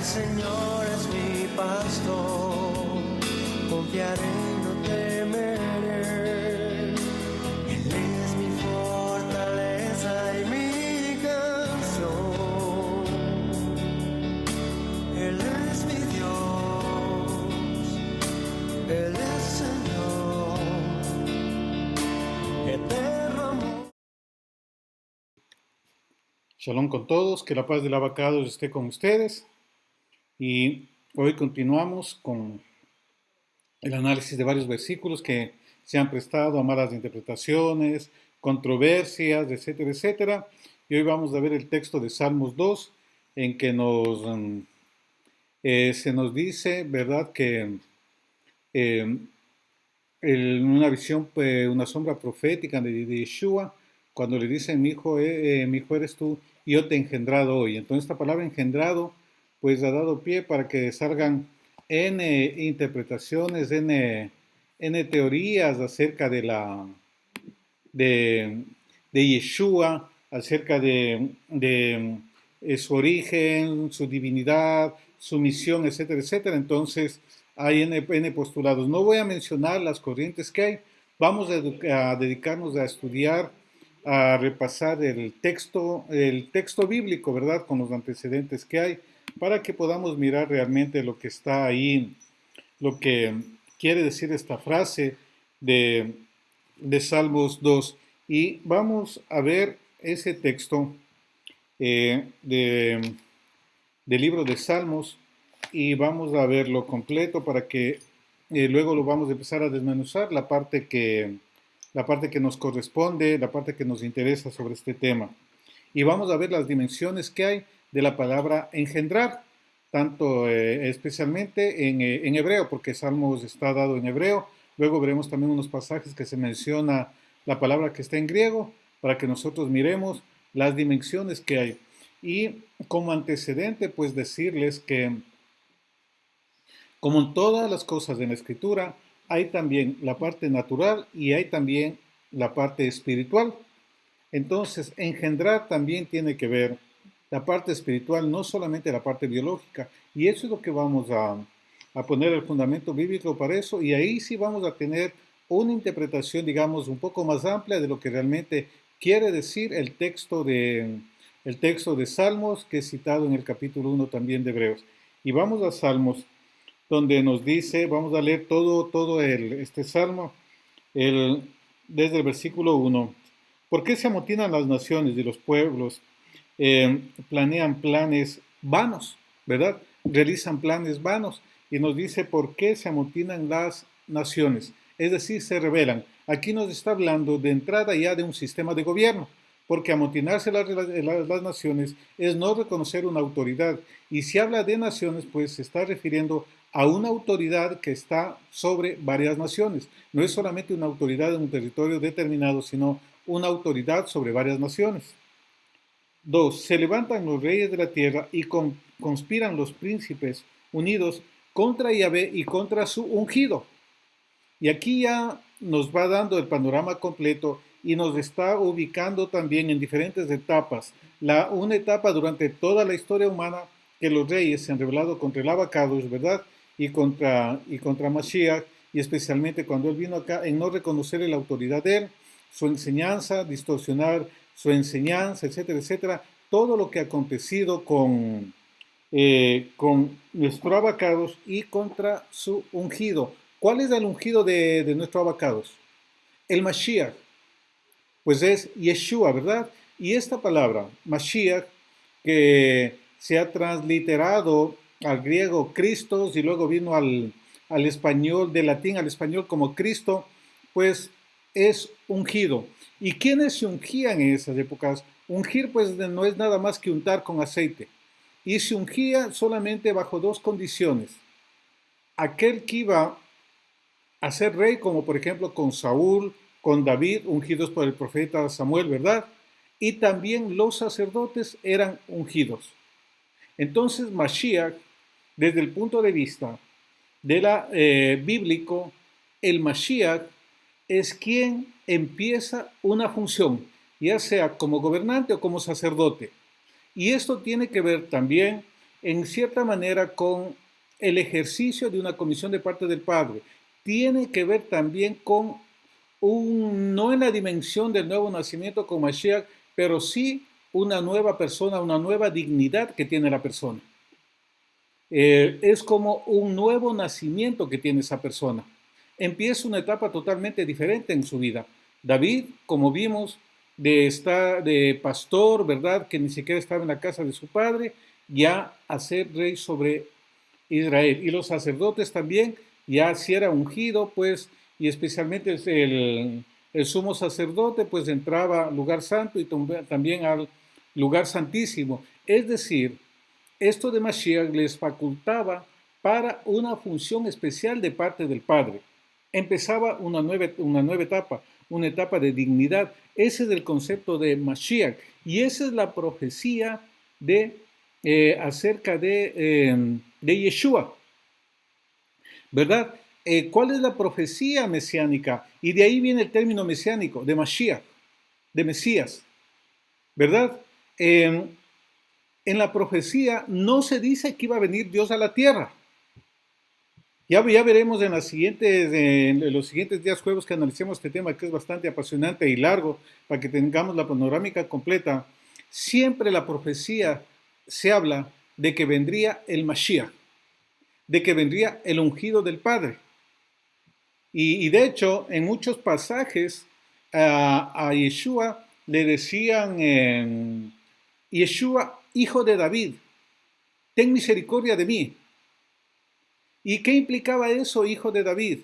Señor es mi pastor, confiaré y no temeré. Él es mi fortaleza y mi canción. Él es mi Dios, Él es Señor, eterno amor. Shalom con todos, que la paz del Abacados esté con ustedes. Y hoy continuamos con el análisis de varios versículos que se han prestado a malas interpretaciones, controversias, etcétera, etcétera. Y hoy vamos a ver el texto de Salmos 2, en que se nos dice, ¿verdad?, que eh, una visión, una sombra profética de Yeshua, cuando le dicen, mi hijo eres tú, y yo te he engendrado hoy. Entonces esta palabra engendrado, pues ha dado pie para que salgan N interpretaciones, N teorías acerca de, de Yeshua, acerca de su origen, su divinidad, su misión, etcétera, etcétera. Entonces hay N postulados. No voy a mencionar las corrientes que hay. Vamos a dedicarnos a estudiar, a repasar el texto bíblico, ¿verdad? Con los antecedentes que hay, para que podamos mirar realmente lo que está ahí, lo que quiere decir esta frase de, de Salmos 2. Y vamos a ver ese texto del libro de Salmos y vamos a verlo completo para que luego lo vamos a empezar a desmenuzar la parte que nos corresponde, la parte que nos interesa sobre este tema. Y vamos a ver las dimensiones que hay de la palabra engendrar, tanto especialmente en hebreo, porque Salmos está dado en hebreo. Luego veremos también unos pasajes que se menciona la palabra que está en griego, para que nosotros miremos las dimensiones que hay. Y como antecedente, pues decirles que, como en todas las cosas en la escritura, hay también la parte natural y hay también la parte espiritual. Entonces, engendrar también tiene que ver la parte espiritual, no solamente la parte biológica. Y eso es lo que vamos a poner el fundamento bíblico para eso. Y ahí sí vamos a tener una interpretación, digamos, un poco más amplia de lo que realmente quiere decir el texto de Salmos, que es citado en el capítulo 1 también de Hebreos. Y vamos a Salmos, donde nos dice, vamos a leer todo este Salmo, desde el versículo 1. ¿Por qué se amotinan las naciones y los pueblos? Planean planes vanos, ¿verdad? Realizan planes vanos. Y nos dice por qué se amotinan las naciones. Es decir, se rebelan. Aquí nos está hablando de entrada ya de un sistema de gobierno, porque amotinarse las naciones es no reconocer una autoridad. Y si habla de naciones, pues se está refiriendo a una autoridad que está sobre varias naciones. No es solamente una autoridad en un territorio determinado, sino una autoridad sobre varias naciones. 2. Se levantan los reyes de la tierra y conspiran los príncipes unidos contra Yahvé y contra su ungido. Y aquí ya nos va dando el panorama completo y nos está ubicando también en diferentes etapas. Una etapa durante toda la historia humana que los reyes se han rebelado contra el Abacados, ¿verdad? Y contra Mashiach, y especialmente cuando él vino acá en no reconocer la autoridad de él, su enseñanza, distorsionar su enseñanza, etcétera, etcétera. Todo lo que ha acontecido con nuestro Abacados y contra su ungido. ¿Cuál es el ungido de nuestro Abacados? El Mashiach, pues es Yeshua, ¿verdad? Y esta palabra, Mashiach, que se ha transliterado al griego Christos y luego vino al español, del latín al español como Cristo, pues es ungido. ¿Y quiénes se ungían en esas épocas? Ungir pues no es nada más que untar con aceite. Y se ungía solamente bajo dos condiciones. Aquel que iba a ser rey, como por ejemplo con Saúl, con David, ungidos por el profeta Samuel, ¿verdad? Y también los sacerdotes eran ungidos. Entonces Mashiach, desde el punto de vista bíblico, el Mashiach es quien empieza una función, ya sea como gobernante o como sacerdote. Y esto tiene que ver también en cierta manera con el ejercicio de una comisión de parte del Padre. Tiene que ver también con no en la dimensión del nuevo nacimiento con Mashiach, pero sí una nueva persona, una nueva dignidad que tiene la persona. Es como un nuevo nacimiento que tiene esa persona. Empieza una etapa totalmente diferente en su vida. David, como vimos, de pastor, ¿verdad? Que ni siquiera estaba en la casa de su padre, ya a ser rey sobre Israel. Y los sacerdotes también, ya si era ungido, pues, y especialmente el sumo sacerdote, pues entraba al lugar santo y también al lugar santísimo. Es decir, esto de Mashiach les facultaba para una función especial de parte del Padre. Empezaba una nueva etapa, una etapa de dignidad. Ese es el concepto de Mashiach. Y esa es la profecía acerca de Yeshua, ¿verdad? ¿Cuál es la profecía mesiánica? Y de ahí viene el término mesiánico, de Mashiach, de Mesías, ¿verdad? En la profecía no se dice que iba a venir Dios a la tierra. Ya veremos en los siguientes días jueves que analicemos este tema, que es bastante apasionante y largo, para que tengamos la panorámica completa. Siempre la profecía se habla de que vendría el Mashiach, de que vendría el ungido del Padre. Y de hecho, en muchos pasajes a Yeshua le decían, Yeshua, hijo de David, ten misericordia de mí. ¿Y qué implicaba eso, hijo de David?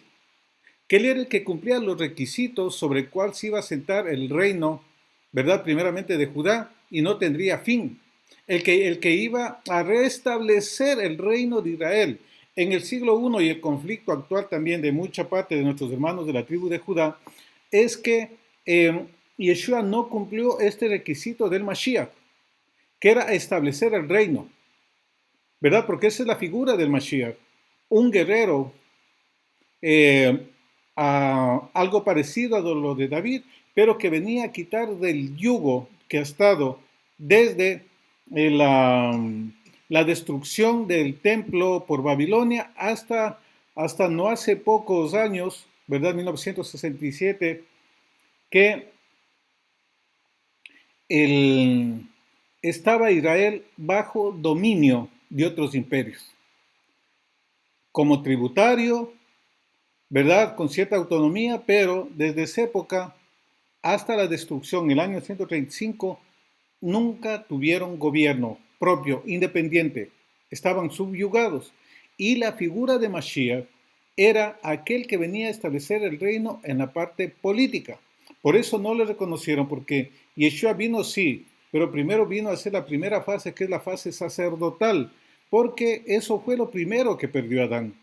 Que él era el que cumplía los requisitos sobre el cual se iba a sentar el reino, ¿verdad? Primeramente de Judá, y no tendría fin. El que iba a restablecer el reino de Israel. En el siglo I y el conflicto actual también de mucha parte de nuestros hermanos de la tribu de Judá, es que Yeshua no cumplió este requisito del Mashiach, que era establecer el reino, ¿verdad? Porque esa es la figura del Mashiach. Un guerrero, algo parecido a lo de David, pero que venía a quitar del yugo que ha estado desde la destrucción del templo por Babilonia hasta no hace pocos años, ¿verdad? 1967, que estaba Israel bajo dominio de otros imperios, como tributario, ¿verdad? Con cierta autonomía, pero desde esa época hasta la destrucción, el año 135, nunca tuvieron gobierno propio, independiente. Estaban subyugados. Y la figura de Mashiach era aquel que venía a establecer el reino en la parte política. Por eso no le reconocieron, porque Yeshua vino, sí, pero primero vino a hacer la primera fase, que es la fase sacerdotal, porque eso fue lo primero que perdió Adán.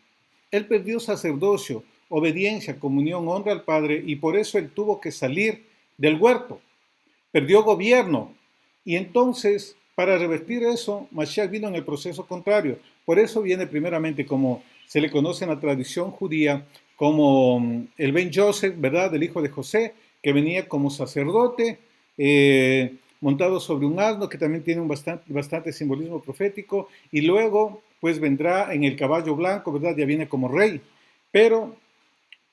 Él perdió sacerdocio, obediencia, comunión, honra al Padre, y por eso él tuvo que salir del huerto. Perdió gobierno. Y entonces, para revertir eso, Mashiach vino en el proceso contrario. Por eso viene primeramente, como se le conoce en la tradición judía, como el Ben Yosef, ¿verdad? El hijo de José, que venía como sacerdote, montado sobre un asno, que también tiene un bastante simbolismo profético, y luego pues vendrá en el caballo blanco, ¿verdad? Ya viene como rey. Pero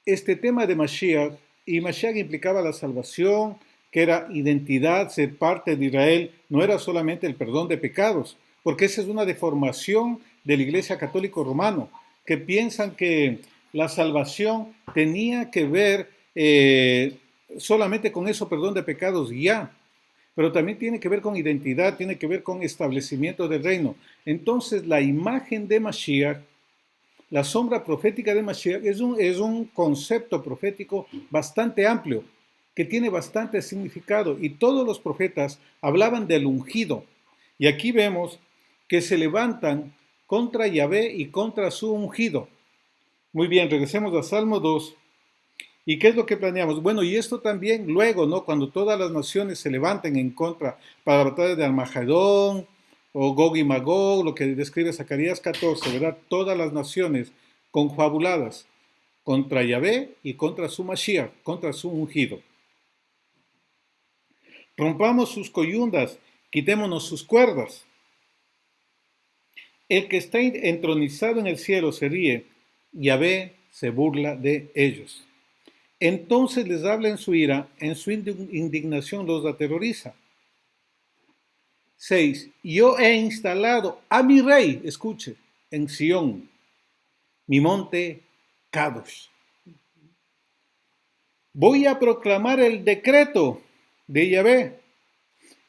este tema de Mashiach, y Mashiach implicaba la salvación, que era identidad, ser parte de Israel, no era solamente el perdón de pecados, porque esa es una deformación de la Iglesia Católica Romana, que piensan que la salvación tenía que ver solamente con eso, perdón de pecados, ya. Pero también tiene que ver con identidad, tiene que ver con establecimiento del reino. Entonces, la imagen de Mashiach, la sombra profética de Mashiach, es un concepto profético bastante amplio, que tiene bastante significado. Y todos los profetas hablaban del ungido. Y aquí vemos que se levantan contra Yahvé y contra su ungido. Muy bien, regresemos al Salmo 2. ¿Y qué es lo que planeamos? Bueno, y esto también luego, ¿no? Cuando todas las naciones se levanten en contra para la batalla de Armagedón o Gog y Magog, lo que describe Zacarías 14, ¿verdad? Todas las naciones confabuladas contra Yahvé y contra su Mashiach, contra su ungido. Rompamos sus coyundas, quitémonos sus cuerdas. El que está entronizado en el cielo se ríe, Yahvé se burla de ellos. Entonces les habla en su ira, en su indignación los aterroriza. 6. Yo he instalado a mi rey, escuche, en Sión, mi monte Kadosh. Voy a proclamar el decreto de Yahvé.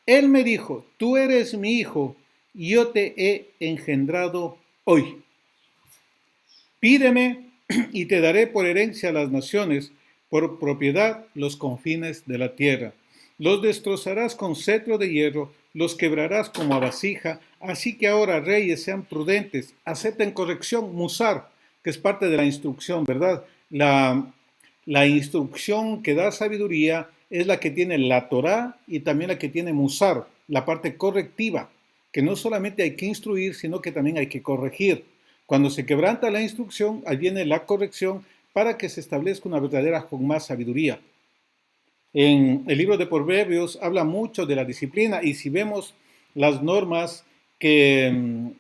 Él me dijo, tú eres mi hijo, y yo te he engendrado hoy. Pídeme y te daré por herencia a las naciones, por propiedad los confines de la tierra. Los destrozarás con cetro de hierro, los quebrarás como a vasija. Así que ahora, reyes, sean prudentes, acepten corrección, musar, que es parte de la instrucción, ¿verdad? La instrucción que da sabiduría es la que tiene la Torá y también la que tiene musar, la parte correctiva, que no solamente hay que instruir, sino que también hay que corregir. Cuando se quebranta la instrucción, ahí viene la corrección para que se establezca una verdadera con más sabiduría. En el libro de Proverbios habla mucho de la disciplina y si vemos las normas que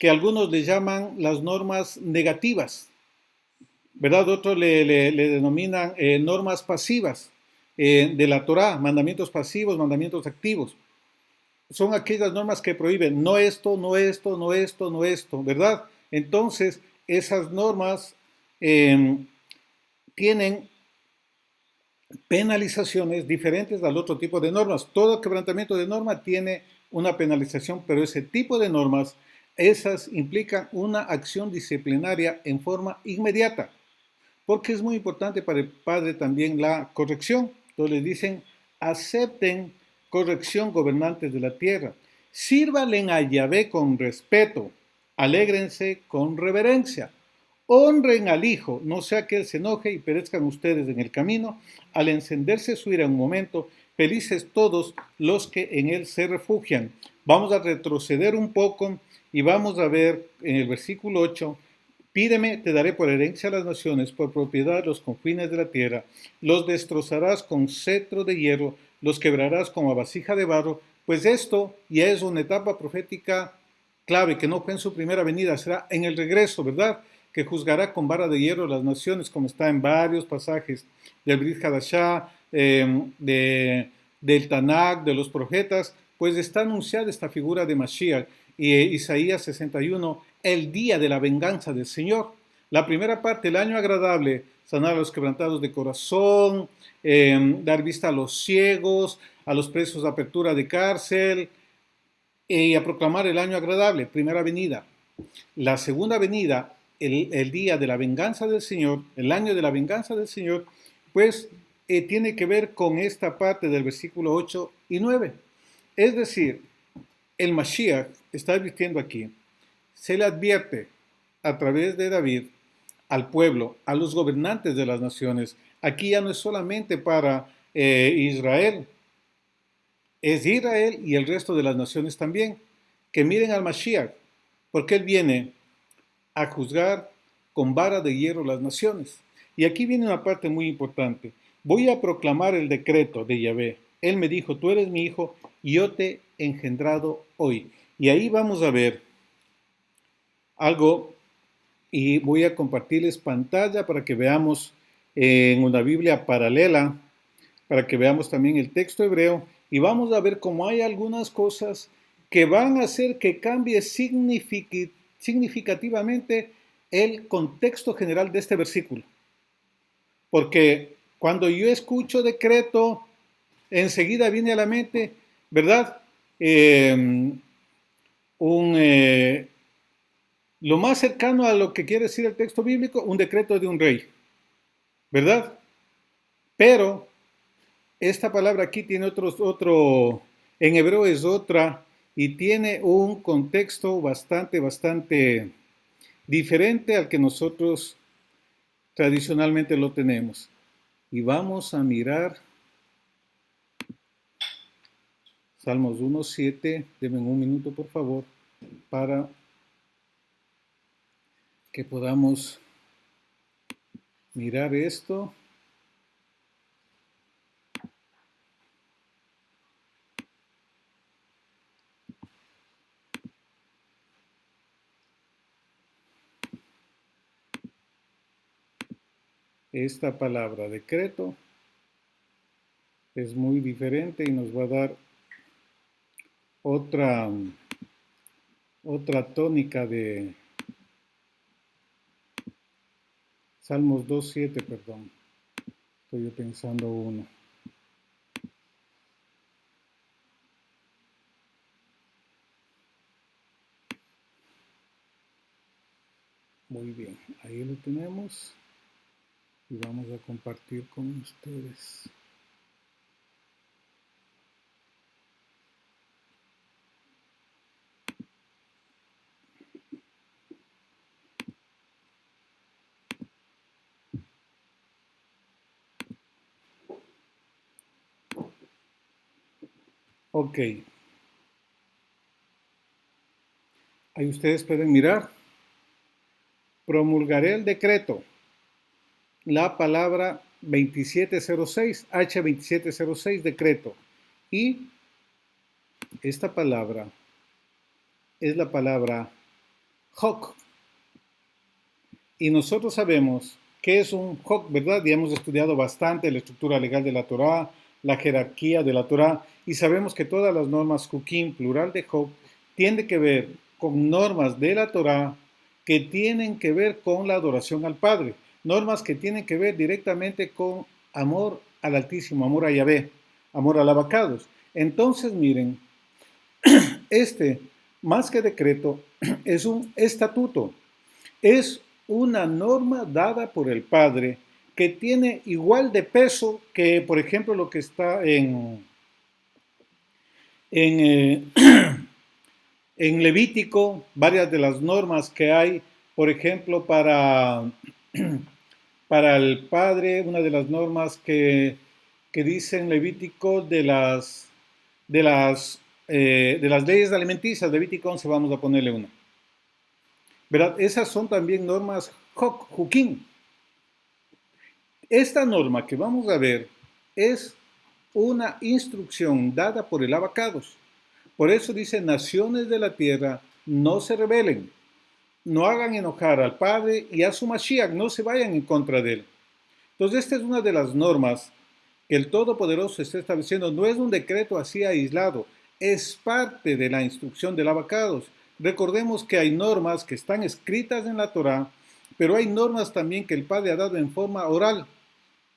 algunos le llaman las normas negativas, ¿verdad? Otros le denominan normas pasivas de la Torá, mandamientos pasivos, mandamientos activos. Son aquellas normas que prohíben no esto, no esto, no esto, no esto, ¿verdad? Entonces, esas normas tienen penalizaciones diferentes al otro tipo de normas. Todo quebrantamiento de norma tiene una penalización, pero ese tipo de normas, esas implican una acción disciplinaria en forma inmediata, porque es muy importante para el padre también la corrección. Entonces le dicen, acepten corrección gobernantes de la tierra, sírvanle a Yahvé con respeto, alégrense con reverencia. Honren al Hijo, no sea que Él se enoje y perezcan ustedes en el camino. Al encenderse su ira en un momento, felices todos los que en Él se refugian. Vamos a retroceder un poco y vamos a ver en el versículo 8, pídeme, te daré por herencia a las naciones, por propiedad los confines de la tierra. Los destrozarás con cetro de hierro, los quebrarás como a vasija de barro. Pues esto ya es una etapa profética clave, que no fue en su primera venida, será en el regreso, ¿verdad? Que juzgará con vara de hierro las naciones, como está en varios pasajes del Brit Hadashah, del Tanakh, de los profetas, pues está anunciada esta figura de Mashiach. Y Isaías 61, el día de la venganza del Señor. La primera parte, el año agradable, sanar a los quebrantados de corazón, dar vista a los ciegos, a los presos de apertura de cárcel, y a proclamar el año agradable, primera venida. La segunda venida, el día de la venganza del Señor, el año de la venganza del Señor, pues tiene que ver con esta parte del versículo 8 y 9. Es decir, el Mashiach está advirtiendo aquí, se le advierte a través de David al pueblo, a los gobernantes de las naciones. Aquí ya no es solamente para Israel, es Israel y el resto de las naciones también, que miren al Mashiach, porque él viene a juzgar con vara de hierro las naciones. Y aquí viene una parte muy importante. Voy a proclamar el decreto de Yahvé. Él me dijo, tú eres mi hijo y yo te he engendrado hoy. Y ahí vamos a ver algo y voy a compartirles pantalla para que veamos en una Biblia paralela, para que veamos también el texto hebreo y vamos a ver cómo hay algunas cosas que van a hacer que cambie significativamente el contexto general de este versículo. Porque cuando yo escucho decreto, enseguida viene a la mente, ¿verdad? Un, lo más cercano a lo que quiere decir el texto bíblico, un decreto de un rey, ¿verdad? Pero esta palabra aquí tiene en hebreo es otra y tiene un contexto bastante diferente al que nosotros tradicionalmente lo tenemos. Y vamos a mirar Salmos 1:7. Denme un minuto, por favor, para que podamos mirar esto. Esta palabra decreto es muy diferente y nos va a dar otra, otra tónica de Salmos 2:7, perdón. Estoy pensando uno. Muy bien, ahí lo tenemos y vamos a compartir con ustedes. Ok, ahí ustedes pueden mirar. Promulgaré el decreto, la palabra 2706, H2706, decreto. Y esta palabra es la palabra Hok. Y nosotros sabemos que es un Hok, ¿verdad? Y hemos estudiado bastante la estructura legal de la Torá, la jerarquía de la Torá, y sabemos que todas las normas Hukim, plural de Hok, tienen que ver con normas de la Torá que tienen que ver con la adoración al Padre, normas que tienen que ver directamente con amor al Altísimo, amor a Yahvé, amor al Abacados. Entonces, miren, más que decreto, es un estatuto, es una norma dada por el Padre que tiene igual de peso que, por ejemplo, lo que está en, eh, en Levítico, varias de las normas que hay, por ejemplo, para el Padre, una de las normas que dice en Levítico de las leyes alimenticias, Levítico 11, vamos a ponerle una. ¿Verdad? Esas son también normas Hukim. Esta norma que vamos a ver es una instrucción dada por el Abacados. Por eso dice, naciones de la tierra, no se rebelen, no hagan enojar al Padre y a su Mashiach, no se vayan en contra de él. Entonces, esta es una de las normas que el Todopoderoso está estableciendo. No es un decreto así aislado, es parte de la instrucción del Abacados. Recordemos que hay normas que están escritas en la Torá, pero hay normas también que el Padre ha dado en forma oral,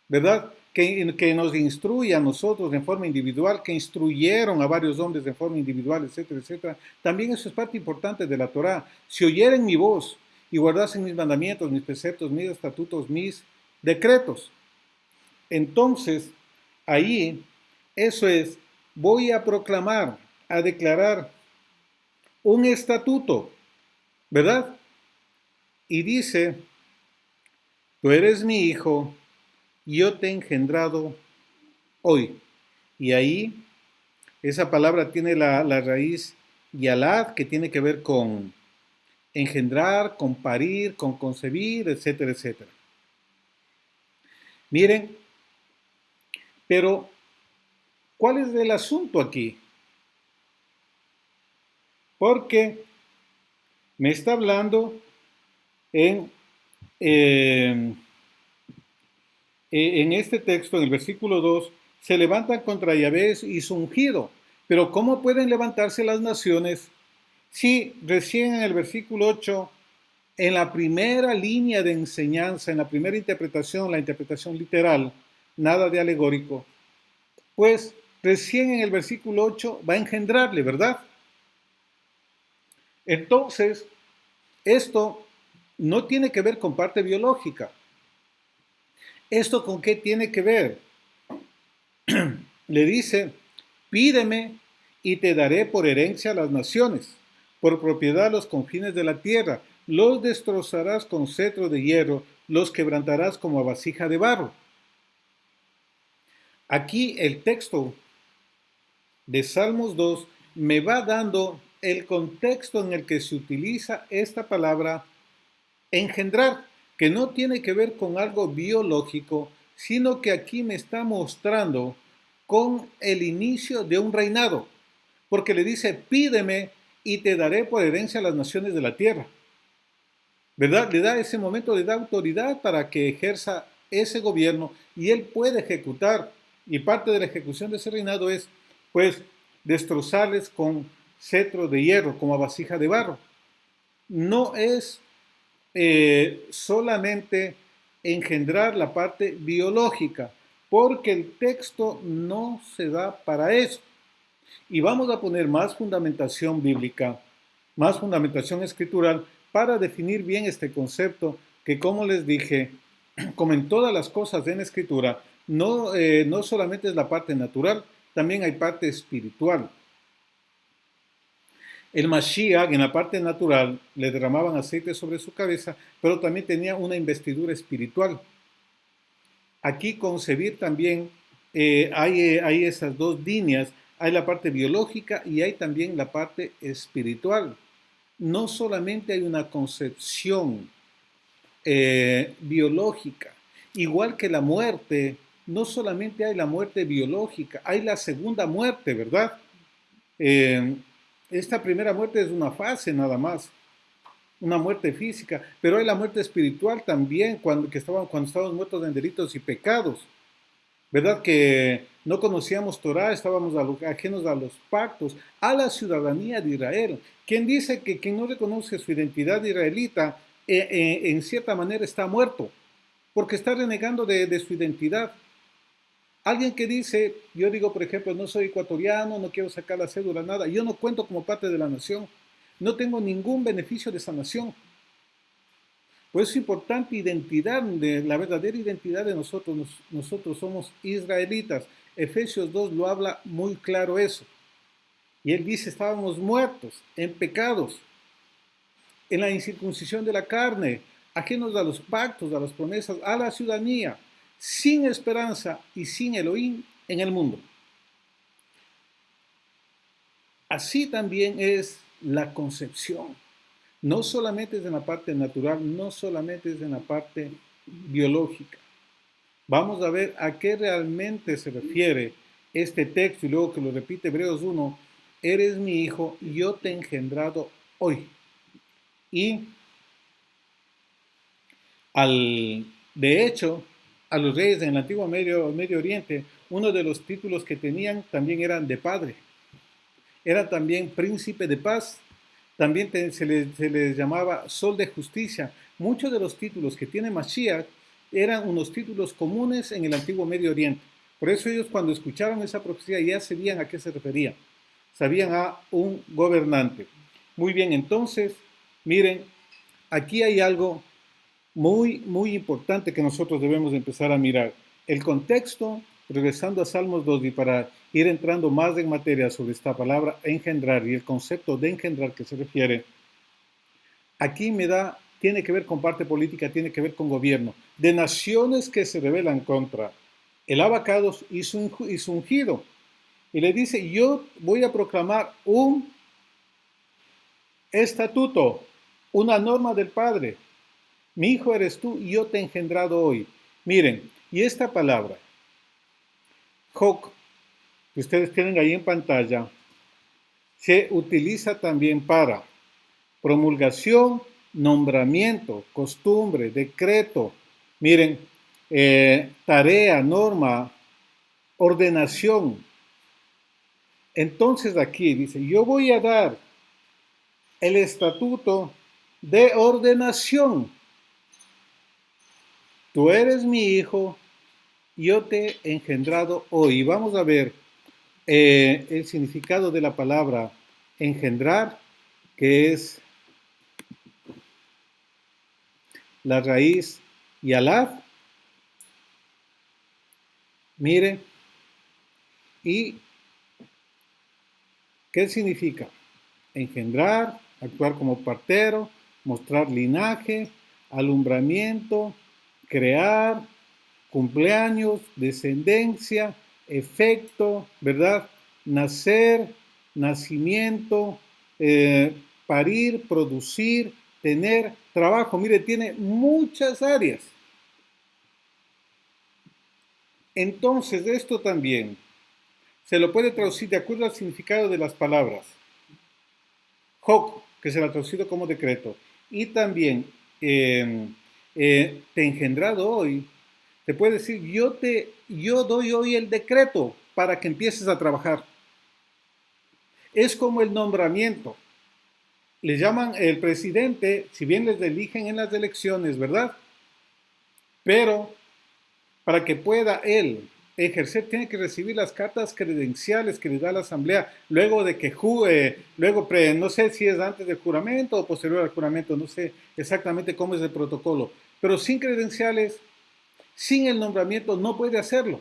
¿verdad? Que nos instruye a nosotros en forma individual, que instruyeron a varios hombres en forma individual, etcétera, etcétera. También eso es parte importante de la Torá. Si oyeren mi voz y guardasen mis mandamientos, mis preceptos, mis estatutos, mis decretos, entonces ahí eso es, voy a proclamar, a declarar un estatuto, ¿verdad? Y dice, tú eres mi hijo, yo te he engendrado hoy. Y ahí esa palabra tiene la raíz yalad, que tiene que ver con engendrar, con parir, con concebir, etcétera, etcétera. Miren, pero ¿cuál es el asunto aquí? Porque me está hablando eh, en este texto, en el versículo 2, se levantan contra Yahvé y su ungido. Pero ¿cómo pueden levantarse las naciones si recién en el versículo 8, en la primera línea de enseñanza, en la primera interpretación, la interpretación literal, nada de alegórico, pues recién en el versículo 8 va a engendrarle, ¿verdad? Entonces, esto no tiene que ver con parte biológica. ¿Esto con qué tiene que ver? Le dice, pídeme y te daré por herencia a las naciones, por propiedad los confines de la tierra. Los destrozarás con cetro de hierro, los quebrantarás como a vasija de barro. Aquí el texto de Salmos 2 me va dando el contexto en el que se utiliza esta palabra engendrar, que no tiene que ver con algo biológico, sino que aquí me está mostrando con el inicio de un reinado, porque le dice, pídeme y te daré por herencia a las naciones de la tierra, ¿verdad? Le da ese momento, le da autoridad para que ejerza ese gobierno y él puede ejecutar. Y parte de la ejecución de ese reinado es, pues, destrozarles con cetro de hierro, como vasija de barro. No es solamente engendrar la parte biológica, porque el texto no se da para eso. Y vamos a poner más fundamentación bíblica, más fundamentación escritural para definir bien este concepto que, como les dije, como en todas las cosas en escritura, no solamente es la parte natural, también hay parte espiritual. El Mashiach, en la parte natural, le derramaban aceite sobre su cabeza, pero también tenía una investidura espiritual. Aquí concebir también hay esas dos líneas, hay la parte biológica y hay también la parte espiritual. No solamente hay una concepción biológica, igual que la muerte, no solamente hay la muerte biológica, hay la segunda muerte, ¿verdad? Eh, esta primera muerte es una fase nada más, una muerte física, pero hay la muerte espiritual también cuando estábamos muertos en delitos y pecados, ¿verdad? Que no conocíamos Torah, estábamos ajenos a los pactos, a la ciudadanía de Israel. Quien dice que quien no reconoce su identidad israelita, en cierta manera está muerto, porque está renegando de su identidad. Alguien que dice, yo digo, por ejemplo, no soy ecuatoriano, no quiero sacar la cédula, nada, yo no cuento como parte de la nación, no tengo ningún beneficio de esa nación. Por eso es importante identidad, la verdadera identidad de nosotros. Nosotros somos israelitas. Efesios 2 lo habla muy claro eso. Y él dice, estábamos muertos en pecados, en la incircuncisión de la carne, ajenos a los pactos, a las promesas, a la ciudadanía, sin esperanza y sin Elohim en el mundo. Así también es la concepción. No solamente es en la parte natural, no solamente es en la parte biológica. Vamos a ver a qué realmente se refiere este texto y luego que lo repite Hebreos 1, eres mi hijo, yo te he engendrado hoy. Y de hecho, a los reyes en el antiguo Medio Oriente, uno de los títulos que tenían también eran de padre. Era también príncipe de paz. También se les llamaba sol de justicia. Muchos de los títulos que tiene Mashiach eran unos títulos comunes en el antiguo Medio Oriente. Por eso ellos cuando escucharon esa profecía ya sabían a qué se refería. Sabían a un gobernante. Muy bien, entonces, miren, aquí hay algo muy importante que nosotros debemos empezar a mirar. El contexto, regresando a Salmos 2 y para ir entrando más en materia sobre esta palabra engendrar y el concepto de engendrar que se refiere, aquí tiene que ver con parte política, tiene que ver con gobierno, de naciones que se rebelan contra el abacados y su ungido. Y le dice, yo voy a proclamar un estatuto, una norma del Padre. Mi hijo eres tú y yo te he engendrado hoy. Miren, y esta palabra, Jok, que ustedes tienen ahí en pantalla, se utiliza también para promulgación, nombramiento, costumbre, decreto. Miren, tarea, norma, ordenación. Entonces aquí dice, yo voy a dar el estatuto de ordenación. Tú eres mi hijo, yo te he engendrado hoy. Vamos a ver el significado de la palabra engendrar, que es la raíz yalad. Mire, ¿y qué significa? Engendrar, actuar como partero, mostrar linaje, alumbramiento, crear, cumpleaños, descendencia, efecto, ¿verdad? Nacer, nacimiento, parir, producir, tener trabajo. Mire, tiene muchas áreas. Entonces, esto también se lo puede traducir de acuerdo al significado de las palabras. Jok, que se lo ha traducido como decreto. Y también te he engendrado hoy, Te puede decir, yo doy hoy el decreto para que empieces a trabajar. Es como el nombramiento. Le llaman el presidente, si bien les eligen en las elecciones, ¿verdad? Pero para que pueda él ejercer, tiene que recibir las cartas credenciales que le da la asamblea, luego de que no sé si es antes del juramento o posterior al juramento, no sé exactamente cómo es el protocolo, pero sin credenciales, sin el nombramiento, no puede hacerlo.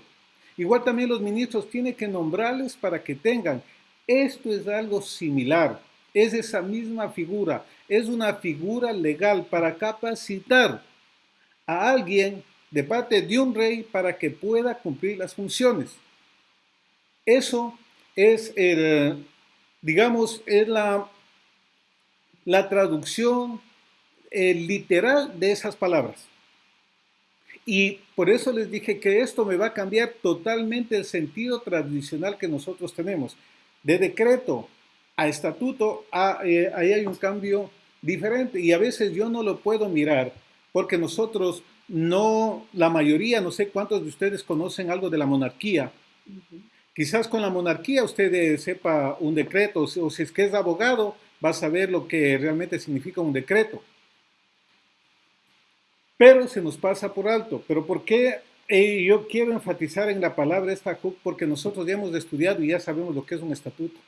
Igual también los ministros tienen que nombrarles para que tengan. Esto es algo similar, es esa misma figura, es una figura legal para capacitar a alguien de parte de un rey para que pueda cumplir las funciones. Eso es digamos, es la traducción literal de esas palabras. Y por eso les dije que esto me va a cambiar totalmente el sentido tradicional que nosotros tenemos. De decreto a estatuto, ahí hay un cambio diferente y a veces yo no lo puedo mirar porque nosotros no, la mayoría, no sé cuántos de ustedes conocen algo de la monarquía. Quizás con la monarquía usted sepa un decreto o si es que es abogado va a saber lo que realmente significa un decreto. Pero se nos pasa por alto. ¿Pero por qué yo quiero enfatizar en la palabra esta, porque nosotros ya hemos estudiado y ya sabemos lo que es un estatuto?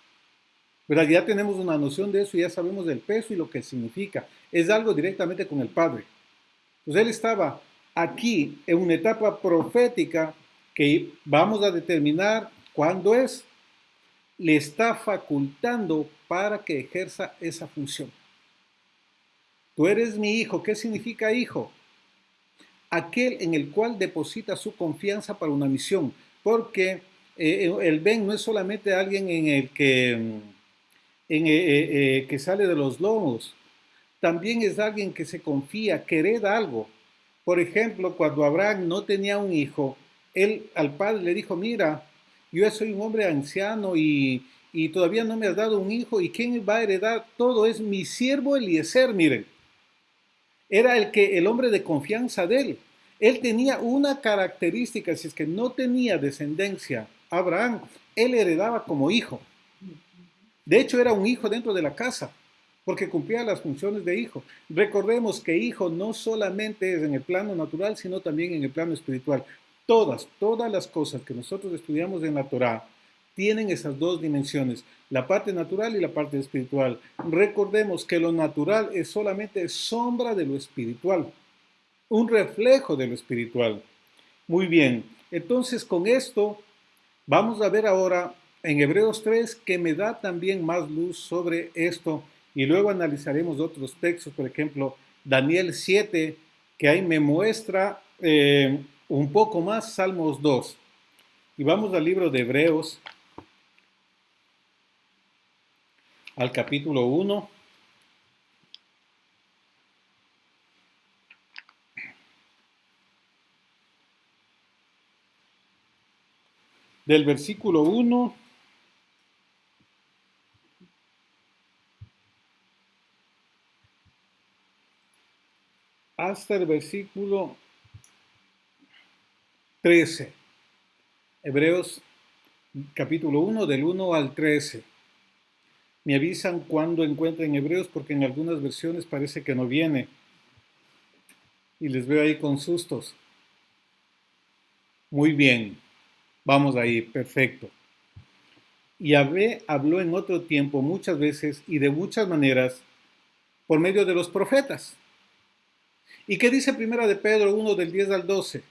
¿Verdad? Ya tenemos una noción de eso y ya sabemos del peso y lo que significa. Es algo directamente con el Padre. Pues él estaba aquí en una etapa profética que vamos a determinar cuándo es. Le está facultando para que ejerza esa función. Tú eres mi hijo. ¿Qué significa hijo? Aquel en el cual deposita su confianza para una misión, porque el Ben no es solamente alguien en el que sale de los lomos, también es alguien que se confía, que hereda algo. Por ejemplo, cuando Abraham no tenía un hijo, él al padre le dijo, mira, yo ya soy un hombre anciano y todavía no me has dado un hijo, ¿y quién va a heredar todo? Es mi siervo Eliezer, miren. Era el hombre de confianza de él. Él tenía una característica, si es que no tenía descendencia, Abraham, él heredaba como hijo. De hecho, era un hijo dentro de la casa, porque cumplía las funciones de hijo. Recordemos que hijo no solamente es en el plano natural, sino también en el plano espiritual. Todas las cosas que nosotros estudiamos en la Torá tienen esas dos dimensiones, la parte natural y la parte espiritual. Recordemos que lo natural es solamente sombra de lo espiritual, un reflejo de lo espiritual. Muy bien, entonces con esto vamos a ver ahora en Hebreos 3 que me da también más luz sobre esto y luego analizaremos otros textos, por ejemplo, Daniel 7, que ahí me muestra un poco más Salmos 2. Y vamos al libro de Hebreos, al capítulo 1. Del versículo 1 hasta el versículo 13. Hebreos capítulo 1 del 1 al 13. Me avisan cuando encuentren Hebreos porque en algunas versiones parece que no viene. Y les veo ahí con sustos. Muy bien, vamos ahí, perfecto. Yahvé habló en otro tiempo muchas veces y de muchas maneras por medio de los profetas. ¿Y qué dice Primera de Pedro 1 del 10 al 12?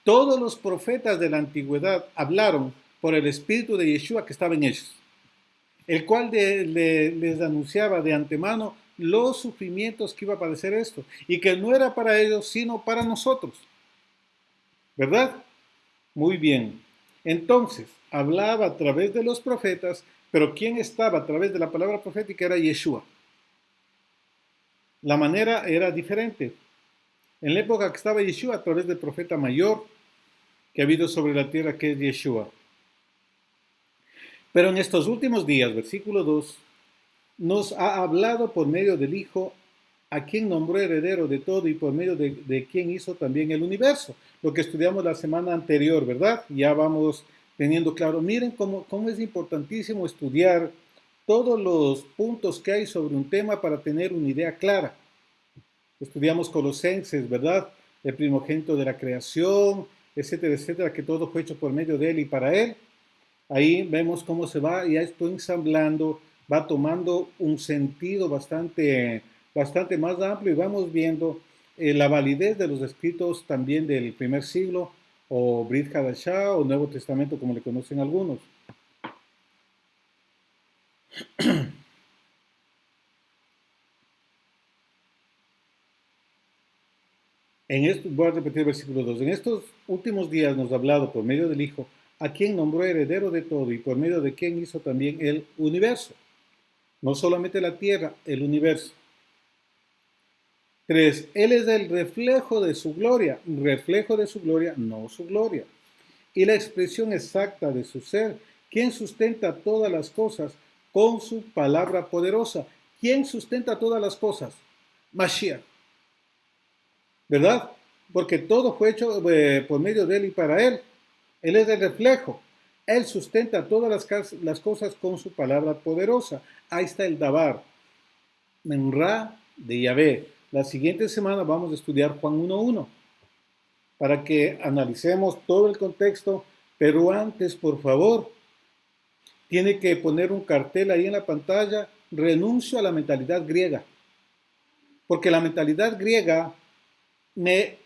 Todos los profetas de la antigüedad hablaron por el espíritu de Yeshua que estaba en ellos, el cual les anunciaba de antemano los sufrimientos que iba a padecer esto, y que no era para ellos, sino para nosotros. ¿Verdad? Muy bien. Entonces, hablaba a través de los profetas, pero ¿quién estaba a través de la palabra profética? Era Yeshua. La manera era diferente. En la época que estaba Yeshua, a través del profeta mayor que ha habido sobre la tierra, que es Yeshua. Pero en estos últimos días, versículo 2, nos ha hablado por medio del Hijo, a quien nombró heredero de todo y por medio de quien hizo también el universo. lo que estudiamos la semana anterior, ¿verdad? Ya vamos teniendo claro. Miren cómo es importantísimo estudiar todos los puntos que hay sobre un tema para tener una idea clara. Estudiamos Colosenses, ¿verdad? El primogénito de la creación, etcétera, etcétera, que todo fue hecho por medio de él y para él. Ahí vemos cómo se va, ya estoy ensamblando, va tomando un sentido bastante más amplio y vamos viendo la validez de los escritos también del primer siglo o Brit Hadashah o Nuevo Testamento como le conocen algunos. Voy a repetir el versículo 2. En estos últimos días nos ha hablado por medio del Hijo, a quien nombró heredero de todo y por medio de quien hizo también el universo. No solamente la tierra, el universo. 3. Él es el reflejo de su gloria, no su gloria. Y la expresión exacta de su ser, quien sustenta todas las cosas con su palabra poderosa. ¿Quién sustenta todas las cosas? Mashiach. ¿Verdad? Porque todo fue hecho por medio de él y para él. Él es el reflejo. Él sustenta todas las cosas con su palabra poderosa. Ahí está el Dabar. Menra de Yahvé. La siguiente semana vamos a estudiar Juan 1.1 para que analicemos todo el contexto, pero antes, por favor, tiene que poner un cartel ahí en la pantalla, renuncio a la mentalidad griega, porque la mentalidad griega me